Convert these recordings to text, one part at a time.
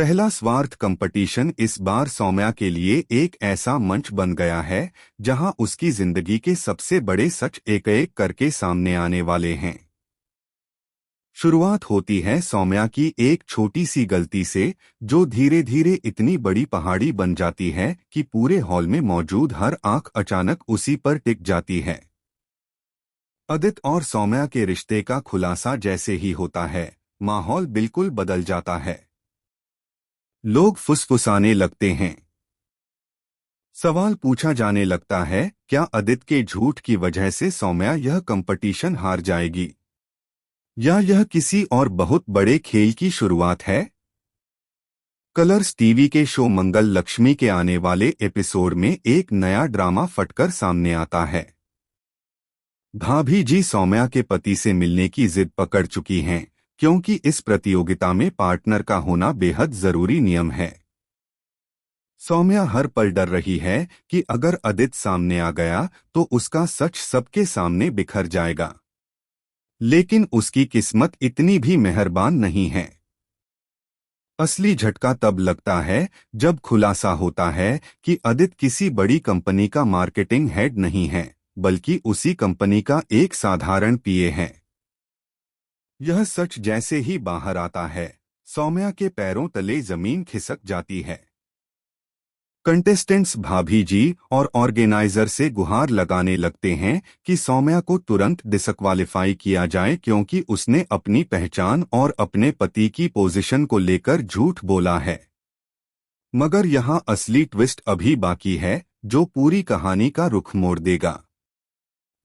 पहला स्वार्थ कंपटीशन इस बार सौम्या के लिए एक ऐसा मंच बन गया है जहां उसकी जिंदगी के सबसे बड़े सच एक एक करके सामने आने वाले हैं। शुरुआत होती है सौम्या की एक छोटी सी गलती से, जो धीरे धीरे इतनी बड़ी पहाड़ी बन जाती है कि पूरे हॉल में मौजूद हर आंख अचानक उसी पर टिक जाती है। अदित और सौम्या के रिश्ते का खुलासा जैसे ही होता है, माहौल बिल्कुल बदल जाता है। लोग फुसफुसाने लगते हैं। सवाल पूछा जाने लगता है, क्या अदित के झूठ की वजह से सौम्या यह कंपटीशन हार जाएगी, या यह किसी और बहुत बड़े खेल की शुरुआत है। कलर्स टीवी के शो मंगल लक्ष्मी के आने वाले एपिसोड में एक नया ड्रामा फटकर सामने आता है। भाभी जी सौम्या के पति से मिलने की जिद पकड़ चुकी हैं, क्योंकि इस प्रतियोगिता में पार्टनर का होना बेहद जरूरी नियम है। सौम्या हर पल डर रही है कि अगर अदित सामने आ गया तो उसका सच सबके सामने बिखर जाएगा। लेकिन उसकी किस्मत इतनी भी मेहरबान नहीं है। असली झटका तब लगता है जब खुलासा होता है कि अदित किसी बड़ी कंपनी का मार्केटिंग हेड नहीं है, बल्कि उसी कंपनी का एक साधारण पीए है। यह सच जैसे ही बाहर आता है, सौम्या के पैरों तले जमीन खिसक जाती है। कंटेस्टेंट्स भाभी जी और ऑर्गेनाइजर से गुहार लगाने लगते हैं कि सौम्या को तुरंत डिसक्वालीफाई किया जाए, क्योंकि उसने अपनी पहचान और अपने पति की पोजीशन को लेकर झूठ बोला है। मगर यहाँ असली ट्विस्ट अभी बाकी है, जो पूरी कहानी का रुख मोड़ देगा।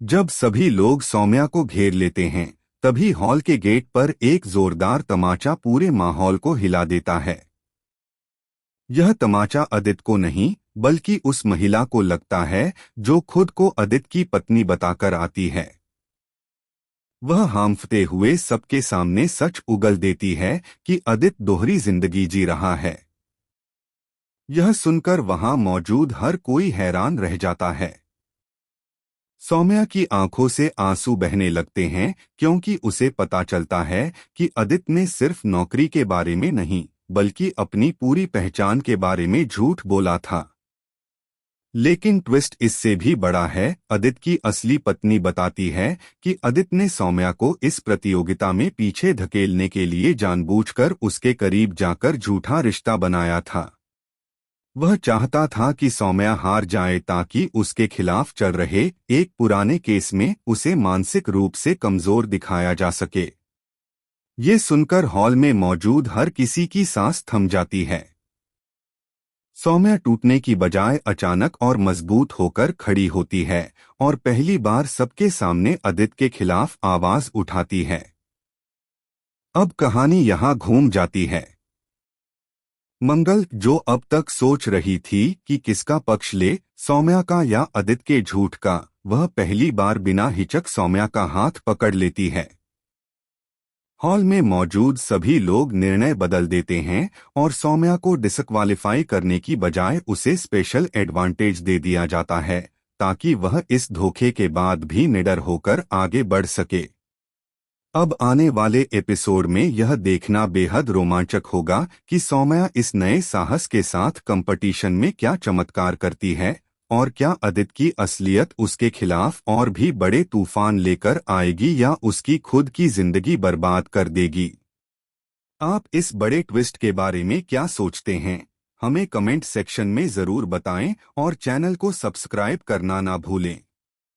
जब सभी लोग सौम्या को घेर लेते हैं, तभी हॉल के गेट पर एक जोरदार तमाचा पूरे माहौल को हिला देता है। यह तमाचा अदित को नहीं, बल्कि उस महिला को लगता है जो खुद को अदित की पत्नी बताकर आती है। वह हांफते हुए सबके सामने सच उगल देती है कि अदित दोहरी जिंदगी जी रहा है। यह सुनकर वहां मौजूद हर कोई हैरान रह जाता है। सौम्या की आंखों से आंसू बहने लगते हैं, क्योंकि उसे पता चलता है कि अदित ने सिर्फ नौकरी के बारे में नहीं, बल्कि अपनी पूरी पहचान के बारे में झूठ बोला था। लेकिन ट्विस्ट इससे भी बड़ा है। अदित की असली पत्नी बताती है कि अदित ने सौम्या को इस प्रतियोगिता में पीछे धकेलने के लिए जानबूझकर उसके करीब जाकर झूठा रिश्ता बनाया था। वह चाहता था कि सौम्या हार जाए ताकि उसके खिलाफ चल रहे एक पुराने केस में उसे मानसिक रूप से कमजोर दिखाया जा सके। ये सुनकर हॉल में मौजूद हर किसी की सांस थम जाती है। सौम्या टूटने की बजाय अचानक और मजबूत होकर खड़ी होती है और पहली बार सबके सामने अदित के खिलाफ आवाज उठाती है। अब कहानी यहाँ घूम जाती है। मंगल, जो अब तक सोच रही थी कि किसका पक्ष ले, सौम्या का या अदित के झूठ का, वह पहली बार बिना हिचक सौम्या का हाथ पकड़ लेती है। हॉल में मौजूद सभी लोग निर्णय बदल देते हैं और सौम्या को डिसक्वालीफाई करने की बजाय उसे स्पेशल एडवांटेज दे दिया जाता है, ताकि वह इस धोखे के बाद भी निडर होकर आगे बढ़ सके। अब आने वाले एपिसोड में यह देखना बेहद रोमांचक होगा कि सौम्या इस नए साहस के साथ कंपटीशन में क्या चमत्कार करती है, और क्या अदित की असलियत उसके खिलाफ और भी बड़े तूफान लेकर आएगी या उसकी खुद की जिंदगी बर्बाद कर देगी। आप इस बड़े ट्विस्ट के बारे में क्या सोचते हैं? हमें कमेंट सेक्शन में जरूर बताएं और चैनल को सब्सक्राइब करना ना भूलें।